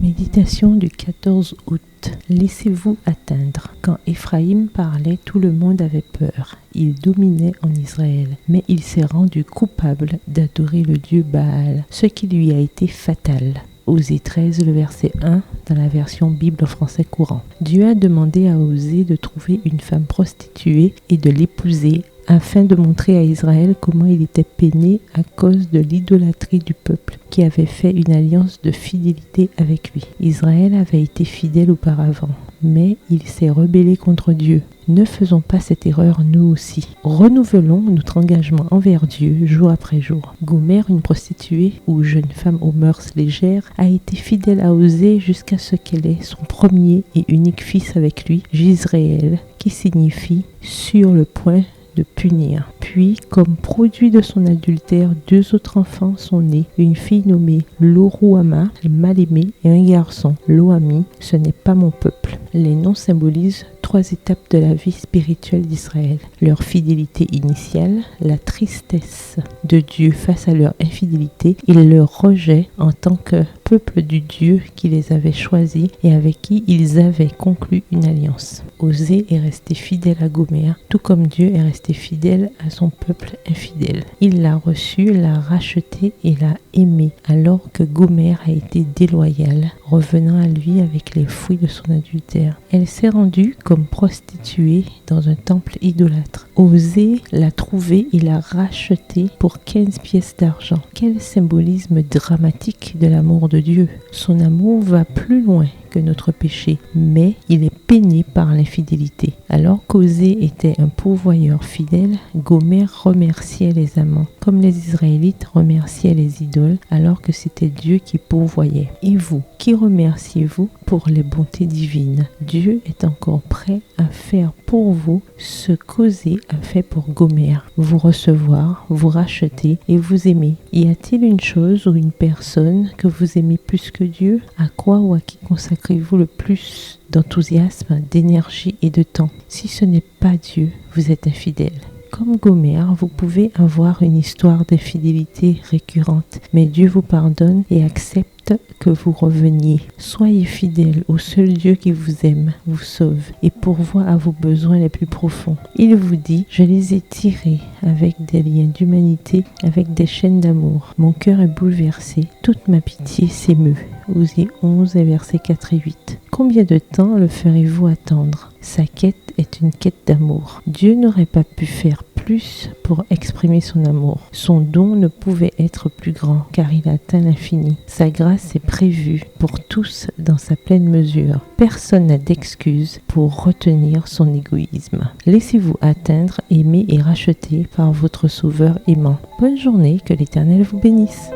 Méditation du 14 août. Laissez-vous atteindre. Quand Éphraïm parlait, tout le monde avait peur. Il dominait en Israël, mais il s'est rendu coupable d'adorer le dieu Baal, ce qui lui a été fatal. Osée 13, le verset 1, dans la version Bible français courant. Dieu a demandé à Osée de trouver une femme prostituée et de l'épouser afin de montrer à Israël comment il était peiné à cause de l'idolâtrie du peuple qui avait fait une alliance de fidélité avec lui. Israël avait été fidèle auparavant, mais il s'est rebellé contre Dieu. Ne faisons pas cette erreur nous aussi. Renouvelons notre engagement envers Dieu jour après jour. Gomère, une prostituée ou jeune femme aux mœurs légères, a été fidèle à Osée jusqu'à ce qu'elle ait son premier et unique fils avec lui, Jizréel, qui signifie « sur le point de punir ». Puis, comme produit de son adultère, 2 autres enfants sont nés, une fille nommée Lo-Ruhamah, mal-aimée, et un garçon, Lo-Ami, ce n'est pas mon peuple. Les noms symbolisent 3 étapes de la vie spirituelle d'Israël. Leur fidélité initiale, la tristesse de Dieu face à leur infidélité et leur rejet en tant que peuple du Dieu qui les avait choisis et avec qui ils avaient conclu une alliance. Osée est resté fidèle à Gomère, tout comme Dieu est resté fidèle à son peuple infidèle. Il l'a reçu, l'a racheté et l'a aimé, alors que Gomère a été déloyale, revenant à lui avec les fruits de son adultère. Elle s'est rendue comme prostituée dans un temple idolâtre. Osée l'a trouvée et l'a rachetée pour 15 pièces d'argent. Quel symbolisme dramatique de l'amour de Dieu. Son amour va plus loin que notre péché, mais il est peiné par l'infidélité. Alors qu'Osée était un pourvoyeur fidèle, Gomère remerciait les amants, comme les Israélites remerciaient les idoles, alors que c'était Dieu qui pourvoyait. Et vous, qui remerciez-vous pour les bontés divines? Dieu est encore prêt à faire pour vous ce qu'Osée a fait pour Gomère, vous recevoir, vous racheter et vous aimer. Y a-t-il une chose ou une personne que vous aimez plus que Dieu? À quoi ou à qui consacrez-vous le plus d'enthousiasme, d'énergie et de temps? Si ce n'est pas Dieu, vous êtes infidèle. Comme Gomère, vous pouvez avoir une histoire d'infidélité récurrente, mais Dieu vous pardonne et accepte que vous reveniez. Soyez fidèle au seul Dieu qui vous aime, vous sauve et pourvoit à vos besoins les plus profonds. Il vous dit: je les ai tirés avec des liens d'humanité, avec des chaînes d'amour. Mon cœur est bouleversé, toute ma pitié s'émeut. Osée 11, versets 4 et 8. Combien de temps le ferez-vous attendre? Sa quête est une quête d'amour. Dieu n'aurait pas pu faire plus pour exprimer son amour. Son don ne pouvait être plus grand car il atteint l'infini. Sa grâce est prévue pour tous dans sa pleine mesure. Personne n'a d'excuse pour retenir son égoïsme. Laissez-vous atteindre, aimer et racheter par votre Sauveur aimant. Bonne journée, que l'Éternel vous bénisse.